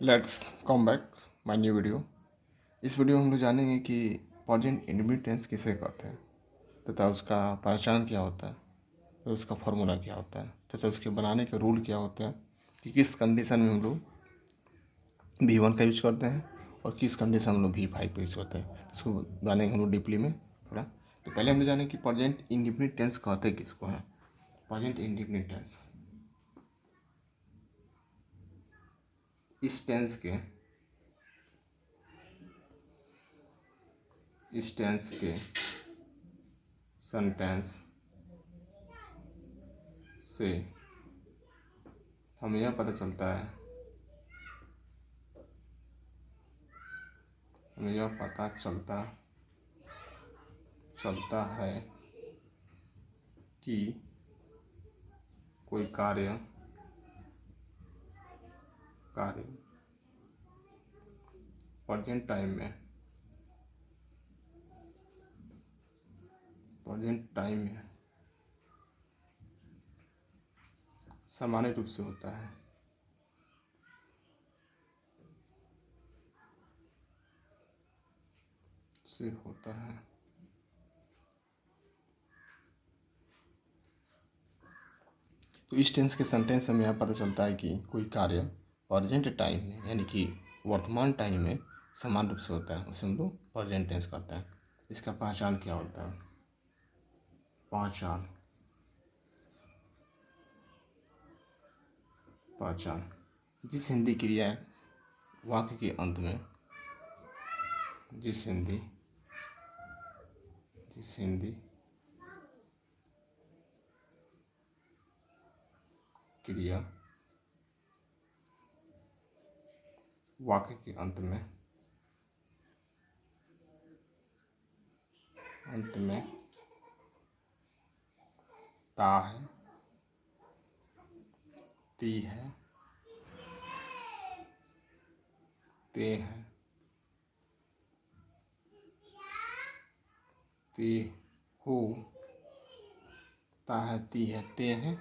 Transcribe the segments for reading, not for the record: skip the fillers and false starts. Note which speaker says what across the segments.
Speaker 1: Let's come back my new video. इस video में हम लोग जानेंगे कि प्रेजेंट इंडेफिनिट टेंस किसे कहते हैं तथा उसका पहचान क्या होता है, तो उसका फॉर्मूला क्या होता है तथा उसके बनाने के रूल क्या होते हैं कि किस कंडीशन में हम लोग V1 का यूज करते हैं और किस कंडीशन में हम लोग V5 का यूज करते हैं। तो इसको जानेंगे हम लोग डीपली में थोड़ा। तो पहले हम लोग जानेंगे कि प्रेजेंट इंडेफिनिट टेंस कहते किसको हैं। प्रेजेंट इंडेफिनिट टेंस इस टेंस के सेंटेंस से हमें यह पता चलता है कि कोई कार्य प्रेजेंट टाइम में सामान्य रूप से होता है। तो इस टेंस के सेंटेंस से हमें यह पता चलता है कि कोई कार्य प्रेजेंट टाइम में यानी कि वर्तमान टाइम में समान रूप से होता है, उसे हम लोग प्रेजेंट टेंस कहते हैं। इसका पहचान क्या होता है? पहचान जिस हिंदी क्रिया वाक्य के अंत में जिस हिंदी क्रिया वाक्य के अंत में ता है, ती है, ते है, ते हो, ता है, ती है, ते है,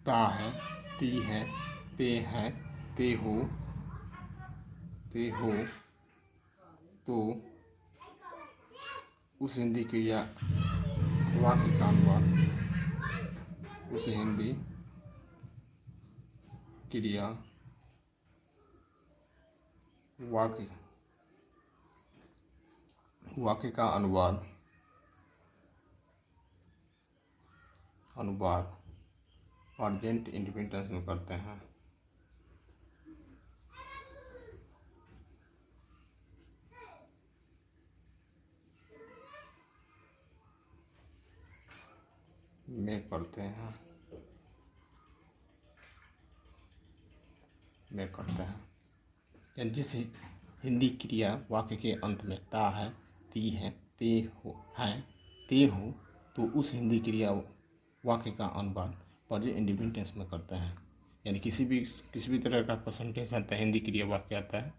Speaker 1: ता है, ती है, ते है, ते हो, तो उस हिंदी क्रिया वाक्य का अनुवाद उस हिंदी क्रिया वाक्य का अनुवाद प्रेजेंट इंडेफिनिट टेंस में करते हैं। में करते हैं यानी जिस हिंदी क्रिया वाक्य के अंत में ता है, ती है, ते हो, तो उस हिंदी क्रिया वाक्य का अनुवाद प्रेजेंट इंडेफिनिट टेंस में करते हैं। यानी किसी भी तरह का परसेंटेज आता है, हिंदी क्रिया वाक्य आता है,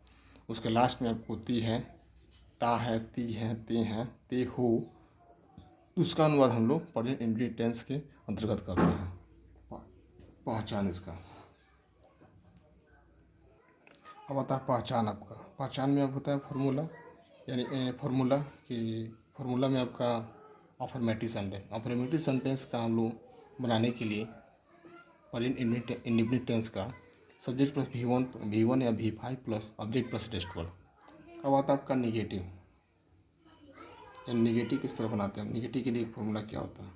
Speaker 1: उसके लास्ट में आपको ती है, ता है, ती है, ते हो, उसका अनुवाद हम लोग प्रेजेंट इंडेफिनिट टेंस के अंतर्गत करते हैं। पहचान इसका अब आता है पहचान। आपका पहचान में अब होता है फार्मूला, यानी फार्मूला में आपका अफर्मेटिव सेंटेंस का हम लोग बनाने के लिए प्रेजेंट इंडेफिनिट टेंस का सब्जेक्ट प्लस V1 या V5 plus object plus rest verb. अब आता है आपका निगेटिव, यानी निगेटिव किस तरह बनाते हैं। निगेटिव के लिए फार्मूला क्या होता है?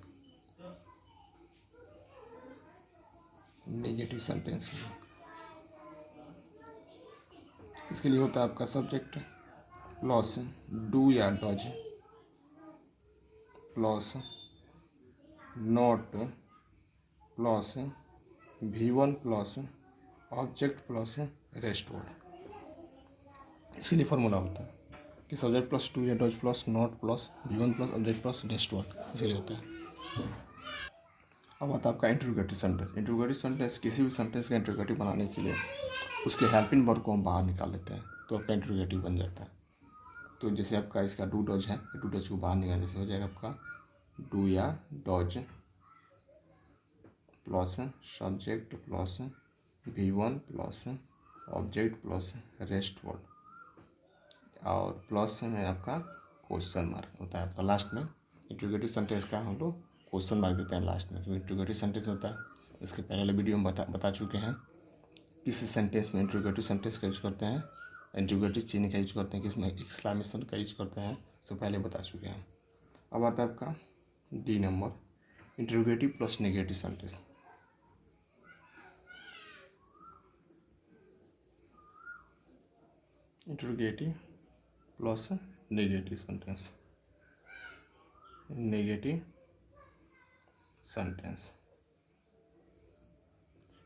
Speaker 1: निगेटिव सेंटेंस इसके लिए होता है आपका सब्जेक्ट प्लस डू या does plus not plus V1 plus object plus rest word. इसके लिए फार्मूला होता है कि सब्जेक्ट प्लस डू या does plus not plus V1 plus object plus rest word, इसके लिए होता है। अब आता है आपका इंट्रोगेटिव सेंटेंस। इंट्रोगेटिव सेंटेंस किसी भी सेंटेंस का इंट्रोगेटिव बनाने के लिए उसके हेल्पिंग वर्ब को हम बाहर निकाल लेते हैं, तो आपका इंट्रोगेटिव बन जाता है। तो जैसे आपका इसका डू डज है, डू डज को बाहर निकालने से हो जाएगा आपका डू या does plus subject plus V1 plus object plus rest word, और प्लस में आपका क्वेश्चन मार्क होता है आपका लास्ट में। इंट्रोगेटिव सेंटेंस का हम लोग क्वेश्चन मार्क देते हैं लास्ट में, क्योंकि इंट्रोगेटिव सेंटेंस होता है। इसके पहले वाले वीडियो में बता चुके हैं किस सेंटेंस में इंट्रोगेटिव सेंटेंस का यूज करते हैं, इंट्रोगेटिव चिन्ह का यूज करते हैं, किस में एक्सक्लामेशन का यूज करते हैं, तो पहले बता चुके हैं। अब आता है आपका D number, interrogative plus negative sentence. Interrogative plus negative sentence, negative sentence.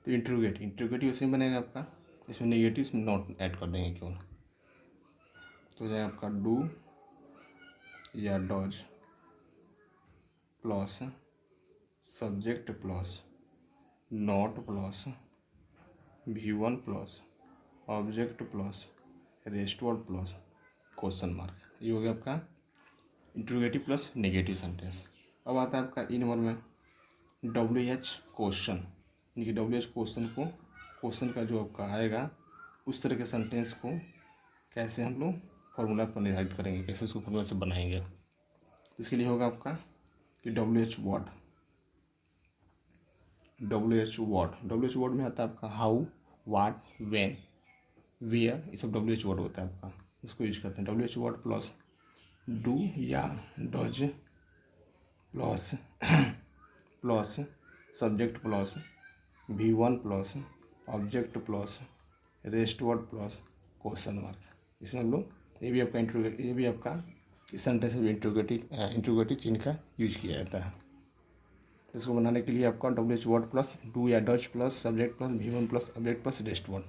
Speaker 1: तो इंट्रोगेटिव ऐसे ही बनेगा आपका, इसमें नेगेटिव इसमें नॉट ऐड कर देंगे केवल, तो हो जाएगा आपका डू या does plus subject plus not plus V1 plus object plus rest word plus question mark. ये हो गया आपका इंट्रोगेटिव प्लस नेगेटिव सेंटेंस। अब आता है आपका ई नंबर में WH क्वेश्चन, यानी कि WH क्वेश्चन को, क्वेश्चन का जो आपका आएगा उस तरह के सेंटेंस को कैसे हम लोग फॉर्मूला पर निर्धारित करेंगे, कैसे उसको फॉर्मूला से बनाएंगे। इसके लिए होगा आपका कि WH वर्ड, WH वर्ड में आता है आपका हाउ, वाट, व्हेन, वेयर, ये सब WH वर्ड होता है आपका, उसको यूज करते हैं। WH वर्ड प्लस डू या does plus plus subject plus V1 plus object plus rest word plus question mark. इसमें हम लोग ये भी आपका इस सेंटेंस में इंट्रोगेटिव चिन्ह का यूज किया जाता है। इसको बनाने के लिए आपका WH वर्ड प्लस डू या Dutch plus subject plus V1 plus object plus rest word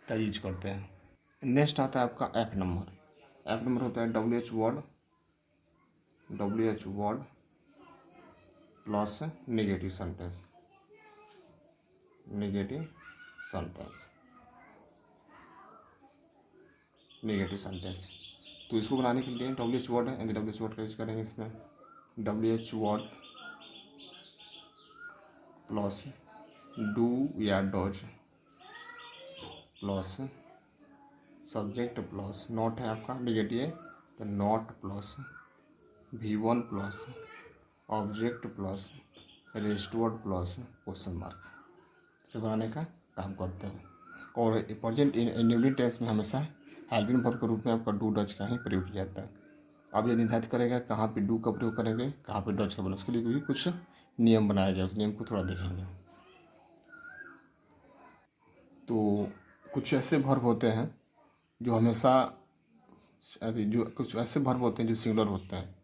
Speaker 1: का यूज करते हैं। नेक्स्ट आता है आपका एफ नंबर। एफ नंबर होता है WH word plus negative sentence, negative sentence. तो इसको बनाने के लिए WH वर्ड है, WH वर्ड का यूज करेंगे इसमें। WH वर्ड प्लस डू या does plus subject plus not है आपका नेगेटिव है, तो not plus V1 plus object plus rest word plus question mark से बनाने का काम करते हैं। और प्रेजेंट इंडेफिनिट टेंस में हमेशा हेल्पिंग वर्ब के रूप में आपका डू डच का ही प्रयोग किया जाता है। अब ये निर्धारित करेगा कहाँ पे डू का प्रयोग करेंगे, कहाँ पे डच का बोला, उसके लिए भी कुछ नियम बनाया गया, उस नियम को थोड़ा देखेंगे। तो कुछ ऐसे वर्ब होते हैं जो हमेशा, जो कुछ ऐसे वर्ब होते हैं जो सिंगुलर होते हैं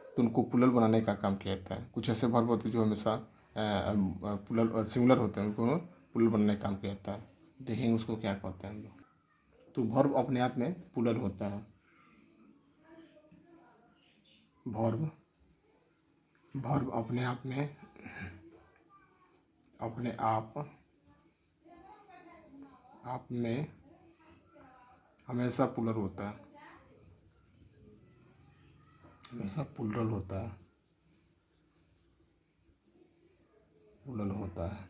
Speaker 1: तो उनको प्लूरल बनाने का काम किया जाता है। कुछ ऐसे वर्ब होते हैं जो हमेशा प्लूरल सिंगुलर होते हैं, उनको प्लूरल बनाने का काम किया जाता है। देखेंगे उसको क्या कहते हैं हम लोग। तो वर्ब अपने आप में प्लूरल होता है, वर्ब अपने आप में हमेशा प्लूरल होता है, हमेशा प्लूरल होता है।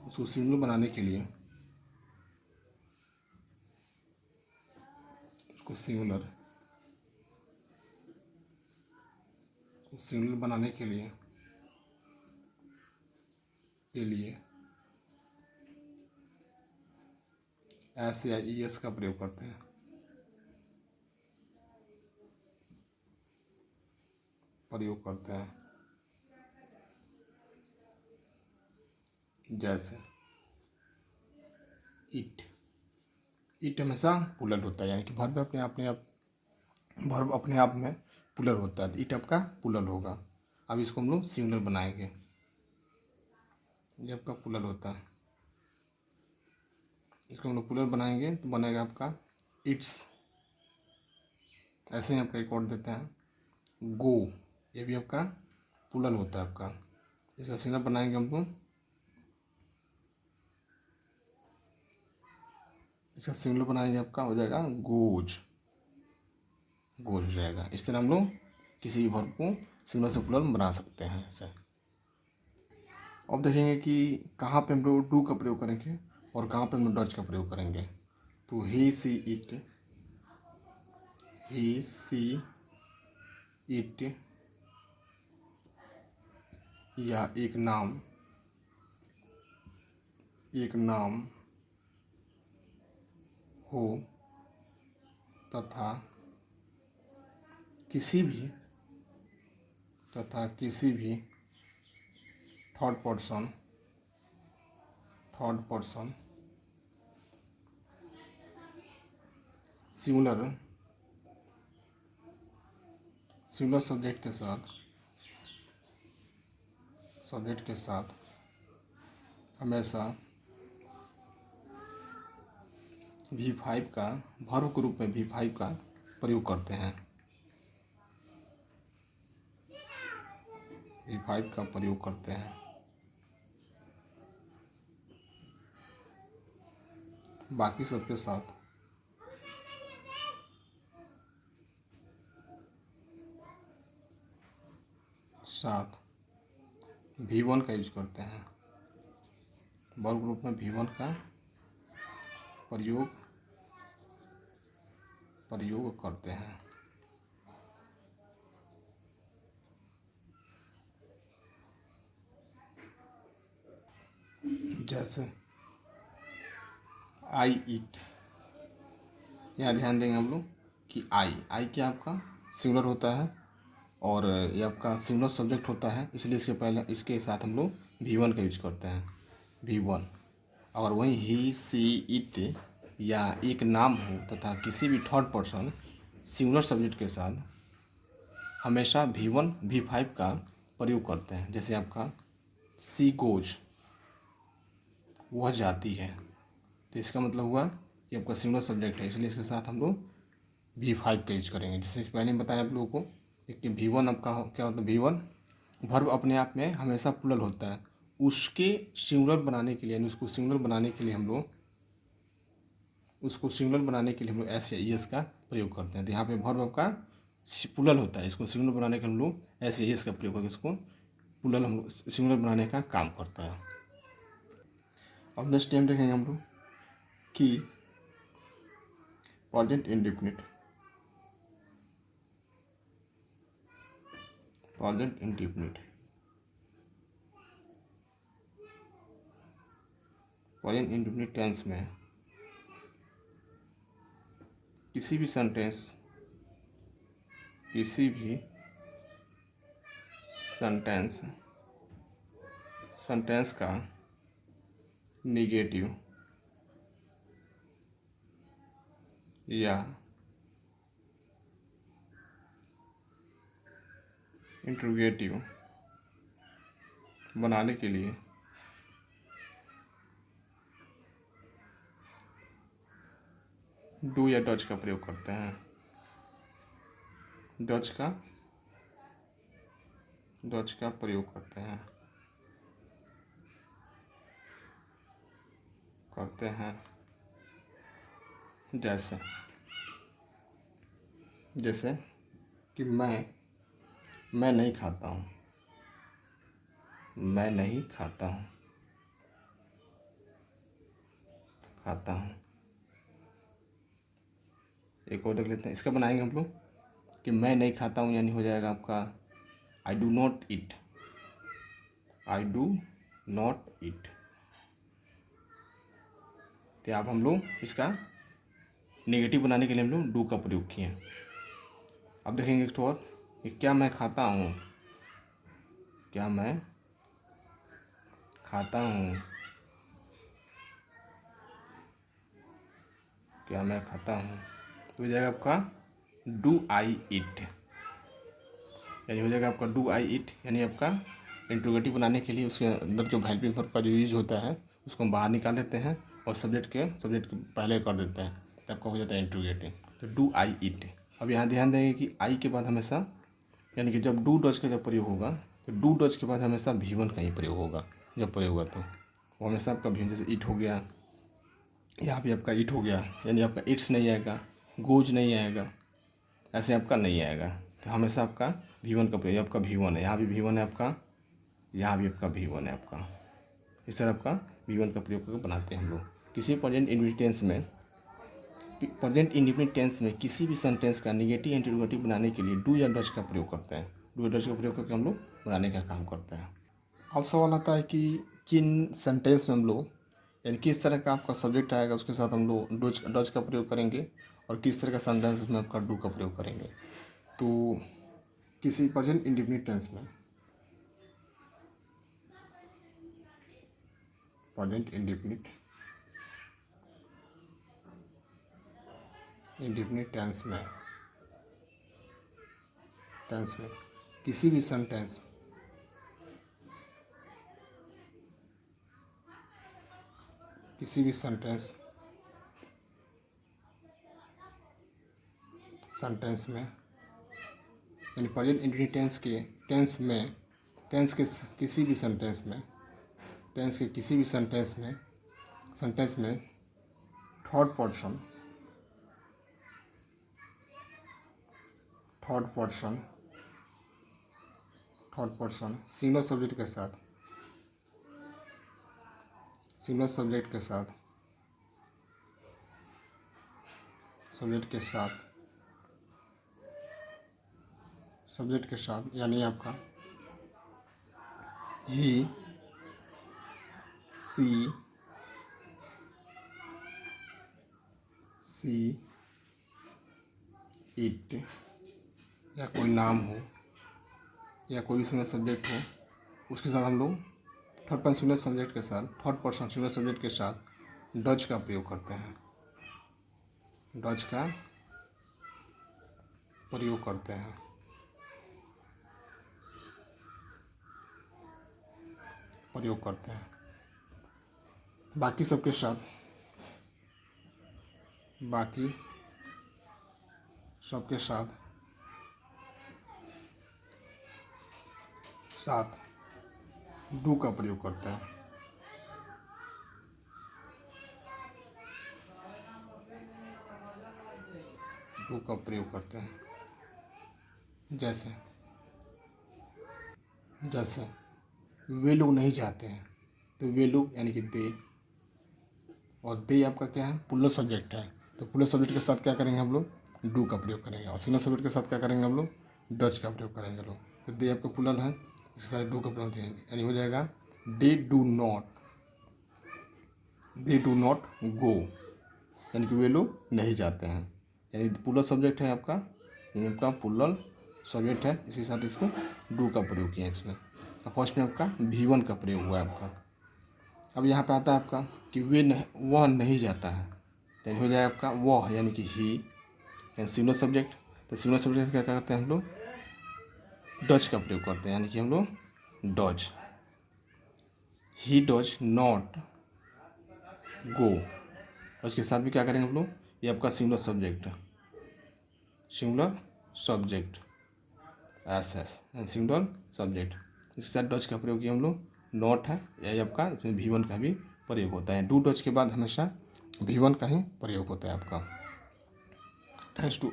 Speaker 1: उसको सिंगुलर बनाने के लिए सिंगुलर बनाने के लिए एस या ES का प्रयोग करते हैं। जैसे इट हमेशा प्लूरल होता है, यानी कि वर्ब अपने आप में प्लूरल होता है, तो इट आपका प्लूरल होगा। अब इसको हम लोग सिंगुलर बनाएंगे, ये आपका प्लूरल होता है, इसको हम लोग प्लूरल बनाएंगे तो बनेगा आपका इट्स। ऐसे ही आपका एक और देते हैं गो, ये भी आपका प्लूरल होता है आपका, इसका सिंगुलर बनाएंगे हम लोग, इसका सिंगुलर बनाएंगे आपका हो जाएगा गोज हो जाएगा। इस तरह हम लोग किसी भी वर्ब को सिंगुलर से प्लूरल बना सकते हैं ऐसे। अब देखेंगे कि कहाँ पे हम लोग डू का प्रयोग करेंगे और कहाँ पे हम लोग डज का प्रयोग करेंगे। तो ही सी इट या एक नाम हो तथा किसी भी थर्ड पर्सन सिमिलर सब्जेक्ट के साथ हमेशा V5 का वर्ब के रूप में V5 का प्रयोग करते हैं। V5 का प्रयोग करते हैं। बाकी सबके साथ V1 का यूज करते हैं। वर्ब ग्रुप में V1 का प्रयोग करते हैं। जैसे आई ईट, यहाँ ध्यान देंगे हम लोग कि आई क्या आपका सिंगुलर होता है और ये आपका सिंगुलर सब्जेक्ट होता है, इसलिए इसके साथ हम लोग V1 का यूज करते हैं। V1 और वहीं ही सी इट या एक नाम हो तथा किसी भी थर्ड पर्सन सिंगुलर सब्जेक्ट के साथ हमेशा V1 V5 का प्रयोग करते हैं। जैसे आपका सी गोज, वह जाती है, तो इसका मतलब हुआ कि आपका सिंगुलर सब्जेक्ट है, इसलिए इसके साथ हम लोग V5 का यूज करेंगे। जैसे इस पहले बताया आप लोगों को कि V1 आपका क्या होता है। V1 वर्ब अपने आप में हमेशा प्लुरल होता है, उसके सिंगुलर बनाने के लिए यानी उसको सिंगुलर बनाने के लिए हम लोग एस या ई एस का प्रयोग करते हैं। तो यहाँ पे वर्ब आपका प्लुरल होता है, इसको सिंगुलर बनाने के हम लोग एस या ई एस का प्रयोग करके इसको प्लुरल हम लोग सिंगुलर बनाने का काम करता है। अब नेक्स्ट टाइम देखेंगे हम लोग कि प्रेजेंट इंडेफिनिट टेंस में किसी भी सेंटेंस का नेगेटिव या इंट्रोगेटिव बनाने के लिए डू या डज का प्रयोग करते हैं। डज का प्रयोग करते हैं। जैसे कि मैं नहीं खाता हूँ। एक और देख लेते हैं, इसका बनाएंगे हम लोग कि मैं नहीं खाता हूँ, यानी हो जाएगा आपका आई डू नॉट ईट। तो अब हम लोग इसका नेगेटिव बनाने के लिए हम लोग डू का प्रयोग किए। अब देखेंगे एक और कि क्या मैं खाता हूँ। तो हो जाएगा आपका डू आई ईट, यानी हो जाएगा आपका डू आई ईट, यानी आपका इंट्रोगेटिव बनाने के लिए उसके अंदर जो हेल्पिंग वर्ब का जो यूज होता है उसको हम बाहर निकाल देते हैं और सब्जेक्ट के पहले कर देते हैं, तब का हो जाता है इंट्रोगेटिव। तो डू आई ईट। अब यहाँ ध्यान देंगे कि आई के बाद हमेशा, यानी कि जब डू डज का जब प्रयोग होगा तो डू डज के बाद हमेशा V1 का ही प्रयोग होगा। जब प्रयोग होगा तो वो हमेशा आपका V1, जैसे ईट हो गया, यहाँ भी आपका ईट हो गया, यानी आपका इट्स नहीं आएगा, गोज नहीं आएगा, ऐसे आपका नहीं आएगा। तो हमेशा आपका V1 का प्रयोग, आपका V1 है, यहाँ भी V1 है आपका, यहाँ भी आपका V1 है आपका। इस तरह आपका V1 का प्रयोग करके बनाते हैं हम लोग। किसी प्रेजेंट इंडिफिनिट टेंस में किसी भी सेंटेंस का नेगेटिव इंटरोगेटिव बनाने के लिए डू या डज का प्रयोग करते हैं। डू या डज का प्रयोग करके हम लोग बनाने का काम करते हैं। अब सवाल आता है कि किन सेंटेंस में हम लोग यानी किस तरह का आपका सब्जेक्ट आएगा उसके साथ हम लोग डज का प्रयोग करेंगे और किस तरह का सेंटेंस में आपका डू का प्रयोग करेंगे। तो किसी प्रेजेंट इंडिफिनिट टेंस में प्रेजेंट इंडिफिनिट टेंस में किसी भी सेंटेंस में यानी प्रेजेंट इंडिफिनिट टेंस के किसी भी सेंटेंस में थर्ड पर्सन सिंगल सब्जेक्ट के साथ यानी आपका ही सी इट या कोई नाम हो या कोई भी सिंगल सब्जेक्ट हो उसके साथ हम लोग थर्ड पर्सन सिंगल सब्जेक्ट के साथ डज का प्रयोग करते हैं। बाकी सबके साथ डू का प्रयोग करते हैं। जैसे वे लोग नहीं जाते हैं तो वे लोग यानी कि दे, और दे आपका क्या है पुल्लर सब्जेक्ट है तो पुल्लर सब्जेक्ट के साथ क्या करेंगे हम लोग डू का प्रयोग करेंगे, और सिंगल सब्जेक्ट के साथ क्या करेंगे हम लोग डज का प्रयोग करेंगे लोग। तो दे आपका पुल्लर है इसके साथ डू का प्रयोग करेंगे यानी हो जाएगा दे डू नॉट गो यानी कि वे लोग नहीं जाते हैं, यानी पुल्लर सब्जेक्ट है आपका, यानी आपका पुल्लर सब्जेक्ट है इसके साथ इसको डू का प्रयोग किया इसमें। फर्स्ट में आपका V1 का प्रयोग हुआ है आपका। अब यहाँ पे आता है आपका कि वह नहीं जाता है यानी हो जाएगा आपका वह यानी कि ही, यानी सिंगल सब्जेक्ट। तो सिंगल सब्जेक्ट क्या करते हैं हम लोग डज का प्रयोग करते हैं यानी कि हम लोग does, he does not go, और उसके साथ भी क्या करेंगे हम लोग ये आपका singular subject S and singular subject, इसके साथ डज का प्रयोग किया हम लोग नॉट है यही आपका, इसमें V1 का भी प्रयोग होता है। डू डज के बाद हमेशा V1 का ही प्रयोग होता है आपका। Thanks to.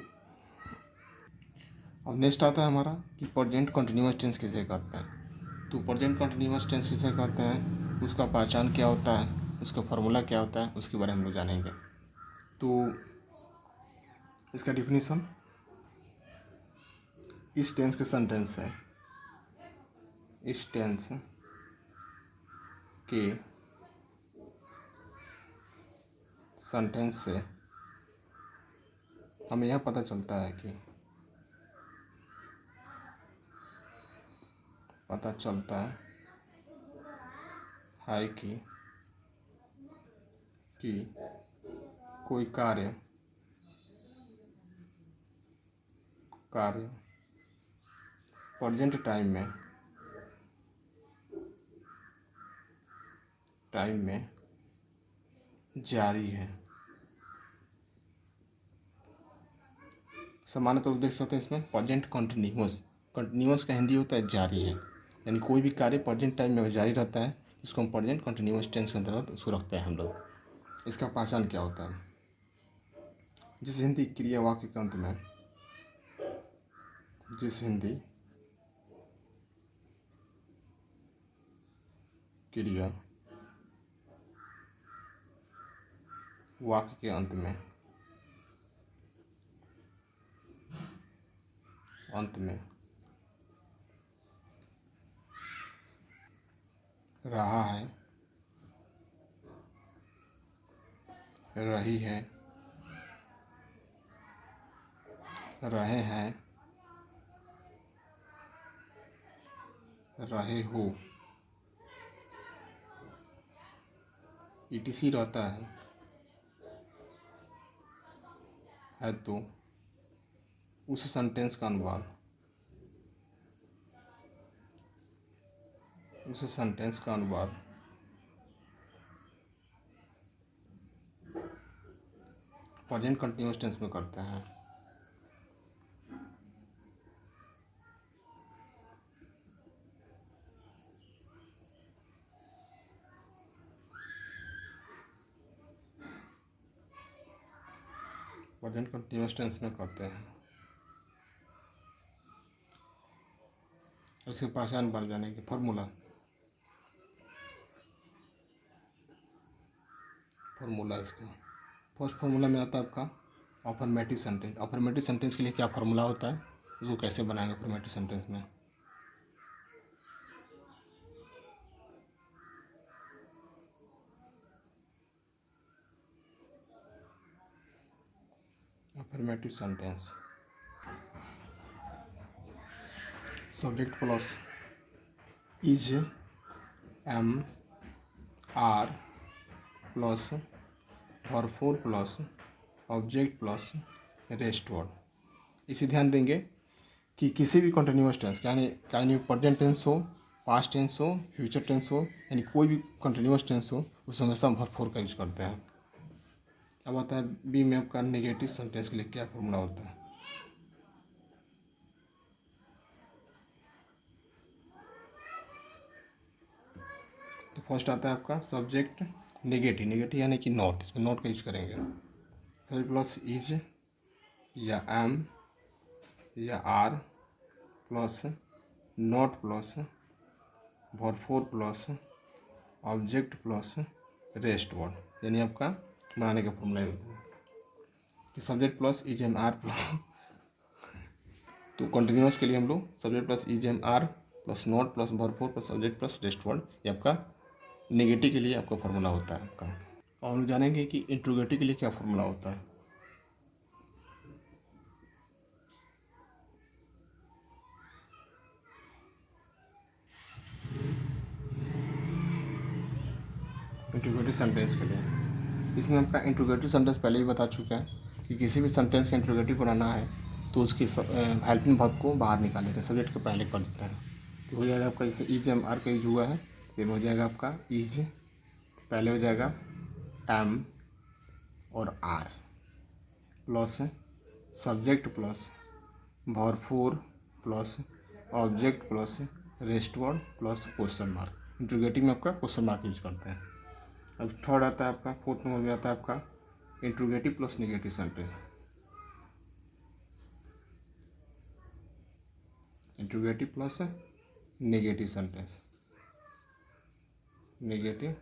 Speaker 1: अब नेक्स्ट आता है हमारा कि प्रेजेंट कंटिन्यूअस टेंस किसे कहते हैं। तो प्रेजेंट कंटिन्यूअस टेंस किसे कहते हैं, उसका पहचान क्या होता है, उसका फार्मूला क्या होता है, उसके बारे में हम लोग जानेंगे। तो इसका डिफिनीसन इस टेंस के सेंटेंस है, इस टेंस के सेंटेंस से हमें यह पता चलता है कि कोई कार्य प्रेजेंट टाइम में जारी है। सामान्य तौर पर देख सकते हैं इसमें प्रेजेंट कंटिन्यूअस का हिंदी होता है जारी है, यानी कोई भी कार्य प्रेजेंट टाइम में अगर जारी रहता है इसको हम प्रेजेंट कंटिन्यूअस टेंस के अंतर्गत उसको रखते हैं हम लोग। इसका पहचान क्या होता है, जिस हिंदी क्रिया वाक्य के अंत में क्रिया वाक्य के अंत में, रहा है, रही है, रहे हैं, रहे हो, etc रहता है तो उस सेंटेंस का अनुवाद, प्रेजेंट कंटिन्यूअस टेंस में करते हैं। प्रेजेंट कंटिन्यूअस टेंस में करते हैं। इसकी पहचान बन जाने की फॉर्मूला इसका फर्स्ट फार्मूला में आता है आपका अफर्मेटिव सेंटेंस। अफर्मेटिव सेंटेंस के लिए क्या फार्मूला होता है, उसको कैसे बनाएंगे अफर्मेटिव सेंटेंस में। Affirmative sentence subject plus is, am, are plus verb plus object plus rest word. इसे ध्यान देंगे कि किसी भी कंटिन्यूअस टेंस यानी प्रेजेंट टेंस हो, पास्ट टेंस हो, फ्यूचर टेंस हो, यानी कोई भी कंटिन्यूअस टेंस हो उसमें हमेशा वर्ब का यूज करते हैं। अब आता है बी में आपका नेगेटिव सेंटेंस के लिए क्या फॉर्मूला होता है। तो फर्स्ट आता है आपका सब्जेक्ट नेगेटिव यानी कि नॉट, इसमें नॉट का यूज करेंगे। सब्जेक्ट प्लस इज या एम या are plus not plus verb plus object plus rest word, यानी आपका बनाने का फॉर्मूला होता है कि subject plus is am are plus तो कंटिन्यूअस के लिए हम लोग subject plus is am are plus not plus verb plus object plus rest word, ये आपका नेगेटिव के लिए आपका फॉर्मूला होता है आपका। और हम जानेंगे कि इंट्रोगेटिव के लिए क्या फॉर्मूला होता है। इंट्रोगेटिव सेंटेंस के लिए इसमें आपका इंट्रोगेटिव सेंटेंस पहले ही बता चुका है कि किसी भी सेंटेंस का इंट्रोगेटिव बनाना है तो उसकी हेल्पिंग वर्ब को बाहर निकाल लेते हैं, सब्जेक्ट को पहले कर देते हैं। तो हो जाएगा आपका जैसे इज एम आर का यूज हुआ है, फिर हो जाएगा आपका इज, पहले हो जाएगा एम और are plus subject plus verb plus object plus rest word plus question mark. Interrogative में आपका क्वेश्चन मार्क यूज करते हैं। अब थर्ड आता है आपका, फोर्थ नंबर में आता है आपका interrogative plus negative sentence. Interrogative plus negative sentence, negative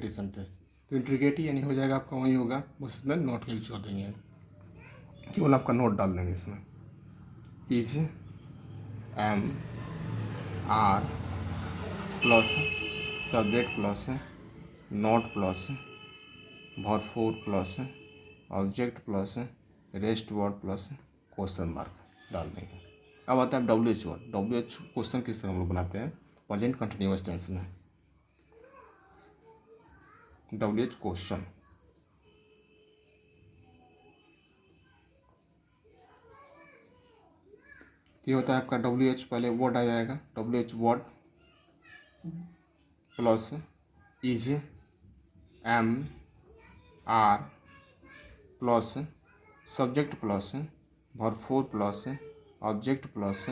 Speaker 1: sentence. तो इंट्रोगेटिव यानी हो जाएगा आपका वही होगा, उसमें नोट का यूज कर देंगे, केवल आपका नोट डाल देंगे इसमें। Is am are plus subject plus not plus verb plus object plus rest word plus question mark डाल देंगे। अब आता है W H word. W H question किस तरह हम लोग बनाते हैं प्रेजेंट कंटिन्यूअस टेंस में। डब्ल्यू एच क्वेश्चन ये होता है आपका डब्ल्यू एच, पहले वर्ड आ जाएगा, W H word plus is am are plus subject plus verb plus object plus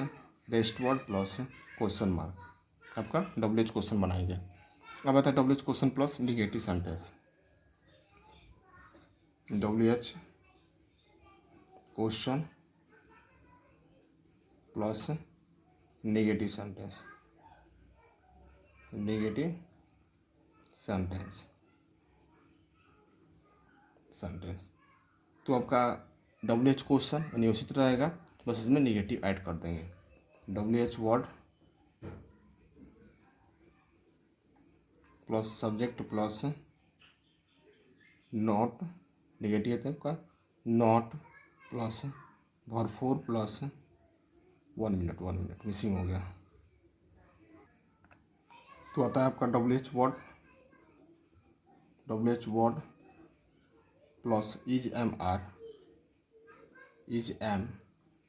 Speaker 1: rest word plus question mark, आपका डब्ल्यू एच क्वेश्चन बनाएंगे। अब आता है W H question plus negative sentence. W H question plus negative sentence, negative sentence sentence. तो आपका WH question यानी उसी तरह रहेगा, बस इसमें निगेटिव ऐड कर देंगे। WH word plus subject plus not, negative है आपका नॉट प्लस भरपूर प्लस 1 मिनट मिसिंग हो गया। तो आता है आपका WH word plus is am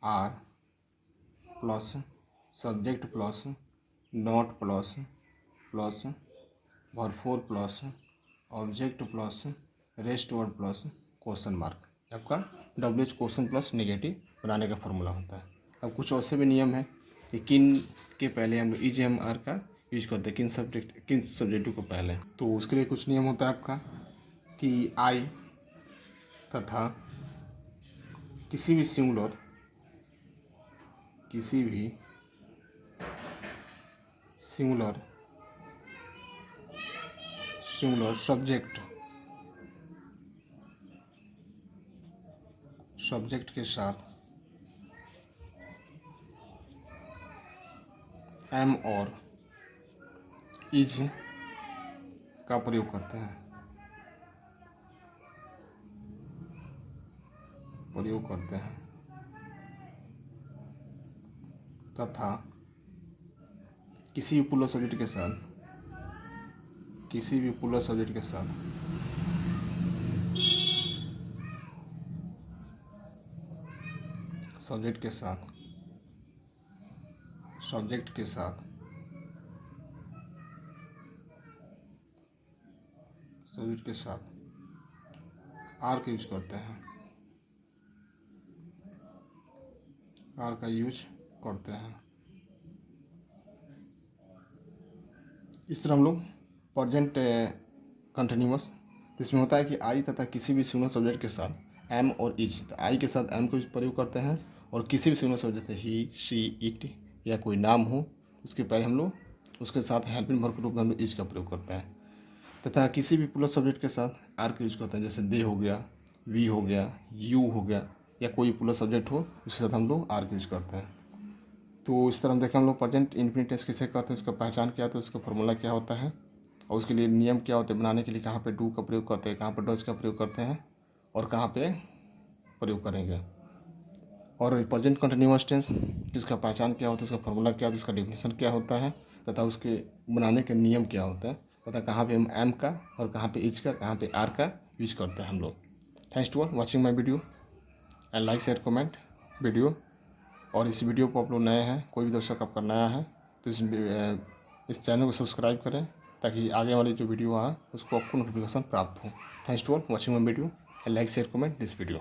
Speaker 1: are plus subject plus not plus भरपूर plus object plus rest word plus question mark. आपका WH क्वेश्चन प्लस नेगेटिव बनाने का फॉर्मूला होता है। अब कुछ ऐसे भी नियम है कि किन के पहले हम लोग इज एम आर का यूज करते हैं, किन सब्जेक्टिव को पहले। तो उसके लिए कुछ नियम होता है आपका कि आई तथा किसी भी सिंगुलर सब्जेक्ट के साथ एम और इज का प्रयोग करते हैं तथा किसी भी पुलर सब्जेक्ट के साथ आर का यूज करते हैं, इस तरह हम लोग प्रेजेंट कंटिन्यूअस, इसमें होता है कि आई तथा किसी भी सिंगुलर सब्जेक्ट के साथ एम और इज, तो आई के साथ एम का प्रयोग करते हैं और किसी भी singular subject he she it या कोई नाम हो उसके पहले हम लोग उसके साथ हेल्पिंग वर्ब के रूप में हम लोग इज का प्रयोग करते हैं। तथा किसी भी प्लस सब्जेक्ट के साथ आर का यूज करते हैं, जैसे दे हो गया, वी हो गया, यू हो गया, या कोई प्लस सब्जेक्ट हो उसके साथ हम लोग आर का यूज करते हैं। तो इस तरह हम देखें हम लोग प्रेजेंट इंफिनिट टेंस किसे कहते हैं, उसका पहचान क्या होता है, उसका फॉर्मूला क्या होता है और उसके लिए नियम क्या होते हैं बनाने के लिए, कहाँ पे डू का प्रयोग करते हैं, कहाँ पे डज का प्रयोग करते हैं और कहाँ पे प्रयोग करेंगे। और प्रेजेंट कंटिन्यूअस टेंस उसका पहचान क्या होता है, उसका फॉर्मूला क्या होता है, उसका डेफिनेशन क्या होता है तथा उसके बनाने के नियम क्या होता है तथा कहाँ पे हम एम का और कहाँ पे इज का, कहाँ पे आर का यूज करते हैं हम लोग। Thanks to watching my video and like share comment video. और इस वीडियो को आप लोग नए हैं, कोई भी दर्शक आपका नया है तो इस चैनल को सब्सक्राइब करें ताकि आगे वाली जो वीडियो आए उसको आपको नोटिफिकेशन प्राप्त हो। Thanks to watching my video and like share comment this video.